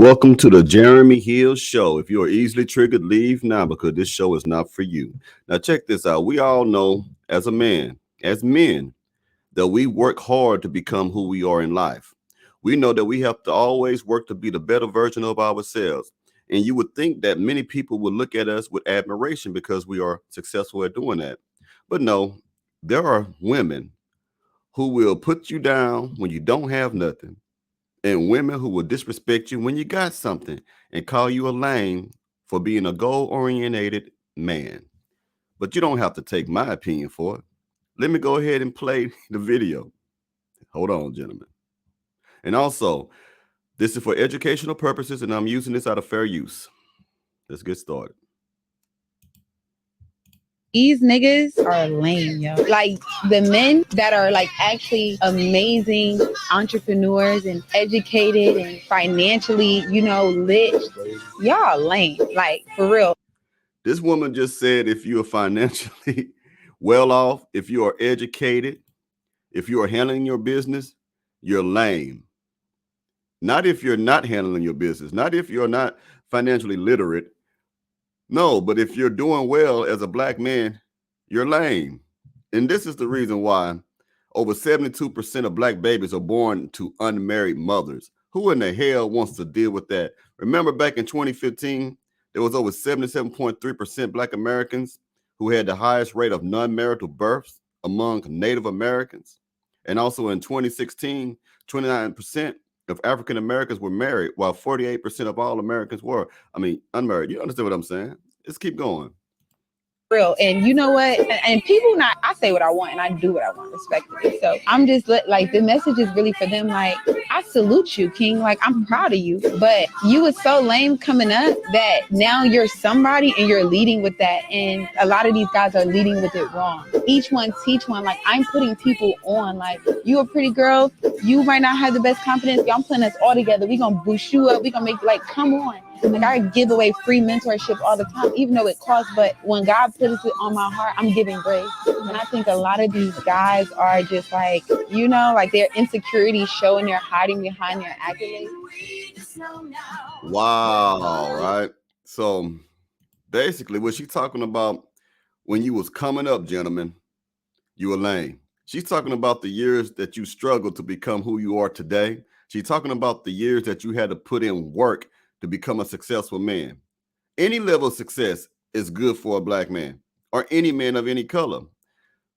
Welcome to the Jeremy Hill Show. If you are easily triggered, leave now because this show is not for you. Now, check this out. We all know as men, that we work hard to become who we are in life. We know that we have to always work to be the better version of ourselves. And you would think that many people would look at us with admiration because we are successful at doing that. But no, there are women who will put you down when you don't have nothing and women who will disrespect you when you got something and call you a lame for being a goal-oriented man. But you don't have to take my opinion for it. Let me go ahead and play the video. Hold on, gentlemen. And also, this is for educational purposes, and I'm using this out of fair use. Let's get started. These niggas are lame, yo. Like the men that are like actually amazing entrepreneurs and educated and financially, lit, y'all lame. Like for real. This woman just said if you are financially well off, if you are educated, if you are handling your business, you're lame. Not if you're not handling your business, not if you're not financially literate. No, but if you're doing well as a black man, you're lame. And this is the reason why over 72% of black babies are born to unmarried mothers. Who in the hell wants to deal with that? Remember back in 2015, there was over 77.3% black Americans who had the highest rate of non-marital births among Native Americans. And also in 2016, 29% of African Americans were married, while 48% of all Americans were, unmarried. You understand what I'm saying? Let's keep going. Real. And you know what? And people I say what I want and I do what I want, respectively. So I'm just like, the message is really for them. Like, I salute you, King. Like, I'm proud of you. But you was so lame coming up that now you're somebody and you're leading with that. And a lot of these guys are leading with it wrong. Each one teach one. Like, I'm putting people on. Like, you a pretty girl. You might not have the best confidence. Y'all putting us all together. We gonna boost you up. We gonna make, like, come on. Like, I give away free mentorship all the time, even though it costs. But when God puts it on my heart, I'm giving grace. And I think a lot of these guys are just like, like their insecurities showing, they're hiding behind their accolades. Wow, right? So basically what she's talking about, when you was coming up, gentlemen, you were lame. She's talking about the years that you struggled to become who you are today. She's talking about the years that you had to put in work to become a successful man. Any level of success is good for a black man or any man of any color.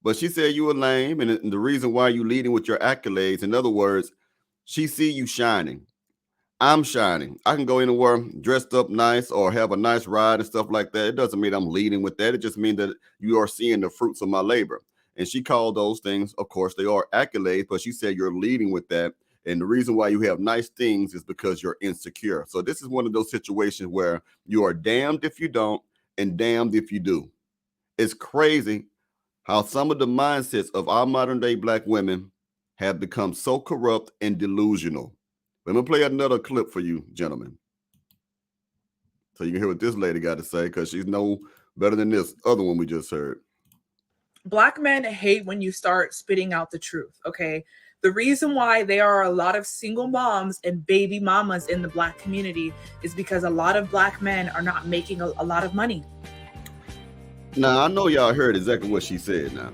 But she said you were lame, and the reason why you leading with your accolades, in other words, she see you shining. I'm shining. I can go anywhere dressed up nice or have a nice ride and stuff like that. It doesn't mean I'm leading with that. It just means that you are seeing the fruits of my labor. And she called those things, of course, they are accolades, but she said you're leading with that. And the reason why you have nice things is because you're insecure. So this is one of those situations where you are damned if you don't and damned if you do. It's crazy how some of the mindsets of our modern day black women have become so corrupt and delusional. Let me play another clip for you, gentlemen, so you can hear what this lady got to say, because she's no better than this other one we just heard. Black men hate when you start spitting out the truth, okay? The reason why there are a lot of single moms and baby mamas in the black community is because a lot of black men are not making a lot of money. Now, I know y'all heard exactly what she said now.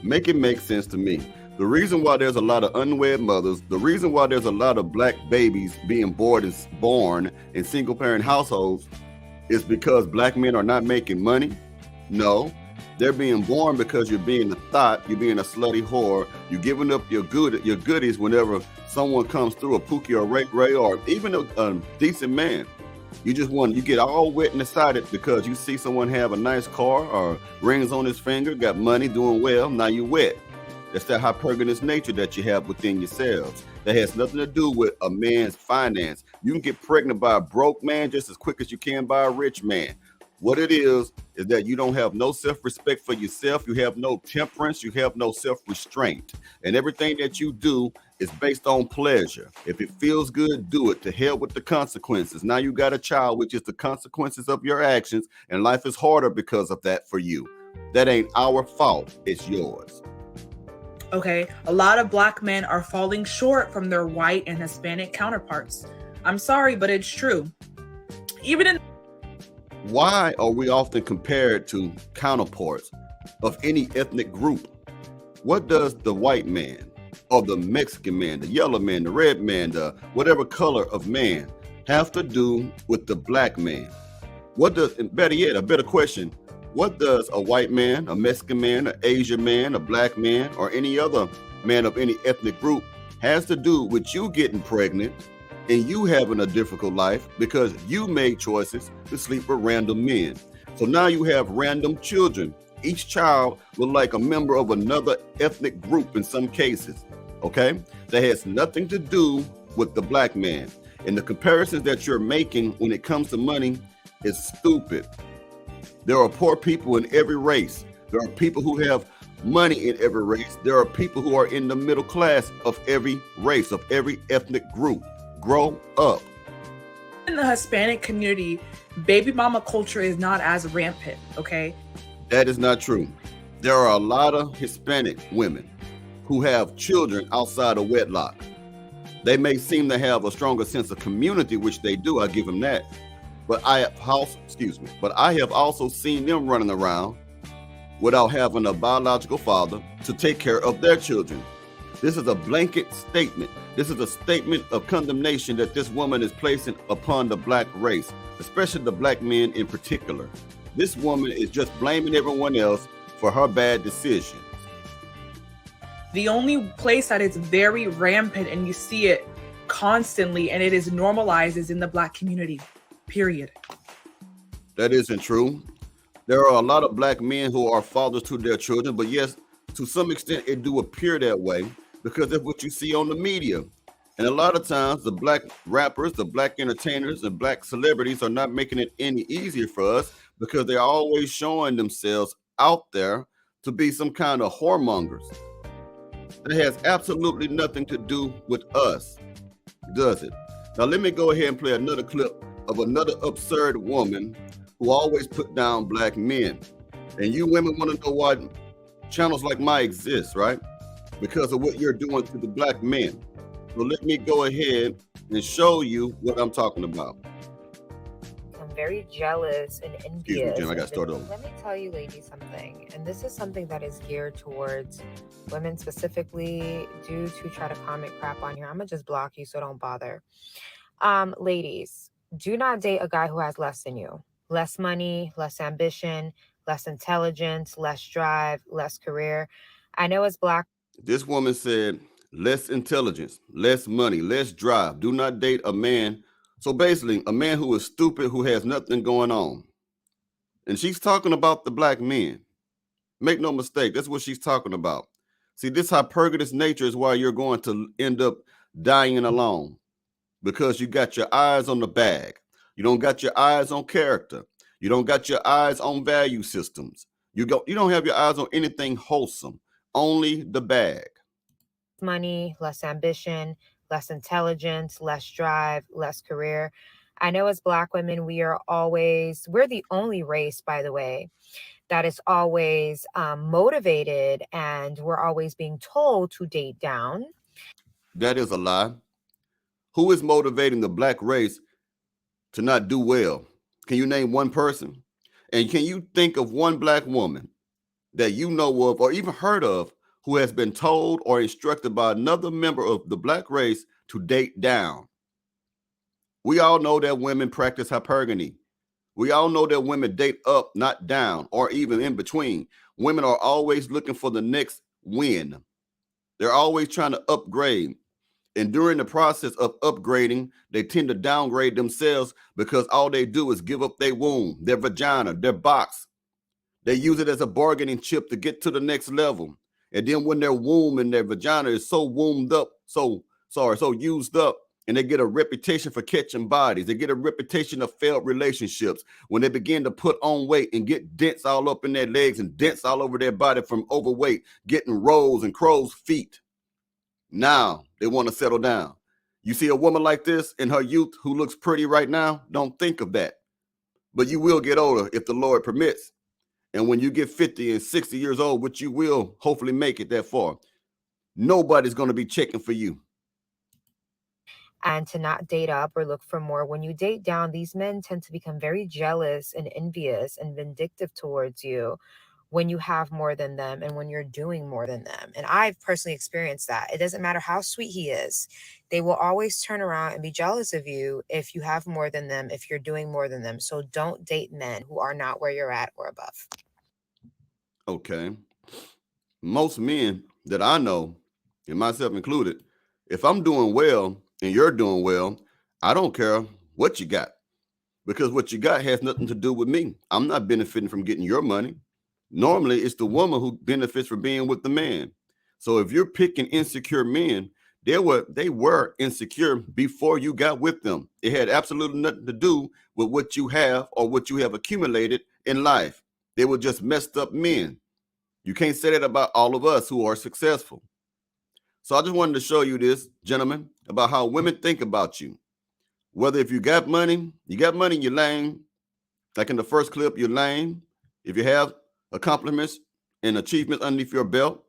Make it make sense to me. The reason why there's a lot of unwed mothers, the reason why there's a lot of black babies being born in single parent households is because black men are not making money? No. They're being born because you're being a thought, you're being a slutty whore, you're giving up your goodies whenever someone comes through, a Pookie or Ray Ray or even a decent man. You get all wet and excited because you see someone have a nice car or rings on his finger, got money, doing well, now you wet. That's that hypergamous nature that you have within yourselves. That has nothing to do with a man's finance. You can get pregnant by a broke man just as quick as you can by a rich man. What it is that you don't have no self-respect for yourself. You have no temperance. You have no self-restraint. And everything that you do is based on pleasure. If it feels good, do it. To hell with the consequences. Now you got a child, which is the consequences of your actions. And life is harder because of that for you. That ain't our fault. It's yours. Okay, a lot of black men are falling short from their white and Hispanic counterparts. I'm sorry, but it's true. Even in Why are we often compared to counterparts of any ethnic group? What does the white man or the Mexican man, the yellow man, the red man, the whatever color of man have to do with the black man? What does, and better yet, a better question, what does a white man, a Mexican man, an Asian man, a black man, or any other man of any ethnic group has to do with you getting pregnant and you having a difficult life because you made choices to sleep with random men? So now you have random children. Each child look like a member of another ethnic group in some cases, okay? That has nothing to do with the black man. And the comparisons that you're making when it comes to money is stupid. There are poor people in every race. There are people who have money in every race. There are people who are in the middle class of every race, of every ethnic group. Grow up. in the Hispanic community, baby mama culture is not as rampant, okay? That is not true. There are a lot of Hispanic women who have children outside of wedlock. They may seem to have a stronger sense of community, which they do, I give them that. But I have also seen them running around without having a biological father to take care of their children. This is a blanket statement. This is a statement of condemnation that this woman is placing upon the black race, especially the black men in particular. This woman is just blaming everyone else for her bad decisions. The only place that is very rampant and you see it constantly and it is normalized is in the black community, period. That isn't true. There are a lot of black men who are fathers to their children, but yes, to some extent it do appear that way because of what you see on the media. And a lot of times the black rappers, the black entertainers, and black celebrities are not making it any easier for us because they're always showing themselves out there to be some kind of whoremongers. That has absolutely nothing to do with us, does it? Now let me go ahead and play another clip of another absurd woman who always put down black men. And you women want to know why channels like mine exist, right? Because of what you're doing to the black men. So let me go ahead and show you what I'm talking about. I'm very jealous and Excuse me, envious. Jim, I got to start over. Let me tell you, ladies, something. And this is something that is geared towards women specifically. Due to try to comment crap on here, I'm going to just block you, so don't bother. Ladies, do not date a guy who has less than you. Less money, less ambition, less intelligence, less drive, less career. I know as black. This woman said, less intelligence, less money, less drive. Do not date a man. So basically, a man who is stupid, who has nothing going on. And she's talking about the black men. Make no mistake, that's what she's talking about. See, this hypergamous nature is why you're going to end up dying alone. Because you got your eyes on the bag. You don't got your eyes on character. You don't got your eyes on value systems. You don't have your eyes on anything wholesome. Only the bag. Money, less ambition, less intelligence, less drive, less career. I know as black women, we're the only race, by the way, that is always motivated, and we're always being told to date down. That is a lie. Who is motivating the black race to not do well? Can you name one person? And can you think of one black woman that you know of or even heard of who has been told or instructed by another member of the black race to date down? We all know that women practice hypergamy. We all know that women date up, not down, or even in between. Women are always looking for the next win. They're always trying to upgrade. And during the process of upgrading, they tend to downgrade themselves because all they do is give up their womb, their vagina, their box. They use it as a bargaining chip to get to the next level. And then when their womb and their vagina is so used up, and they get a reputation for catching bodies, they get a reputation of failed relationships. When they begin to put on weight and get dents all up in their legs and dents all over their body from overweight, getting rolls and crow's feet. Now they want to settle down. You see a woman like this in her youth who looks pretty right now, don't think of that. But you will get older if the Lord permits. And when you get 50 and 60 years old, which you will hopefully make it that far, nobody's going to be checking for you. and to not date up or look for more. When you date down, these men tend to become very jealous and envious and vindictive towards you when you have more than them and when you're doing more than them. And I've personally experienced that. It doesn't matter how sweet he is. They will always turn around and be jealous of you if you have more than them, if you're doing more than them. So don't date men who are not where you're at or above. Okay. Most men that I know, and myself included, if I'm doing well and you're doing well, I don't care what you got, because what you got has nothing to do with me. I'm not benefiting from getting your money. Normally, it's the woman who benefits from being with the man. So if you're picking insecure men, they were insecure before you got with them. It had absolutely nothing to do with what you have or what you have accumulated in life. They were just messed up men. You can't say that about all of us who are successful. So I just wanted to show you this, gentlemen, about how women think about you. Whether if you got money, you're lame. Like in the first clip, you're lame. If you have accomplishments and achievements underneath your belt,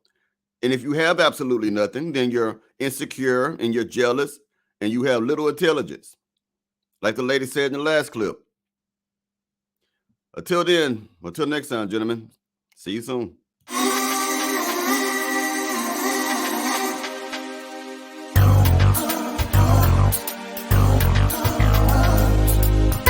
and if you have absolutely nothing, then you're insecure and you're jealous and you have little intelligence. Like the lady said in the last clip. Until then, until next time, gentlemen, see you soon.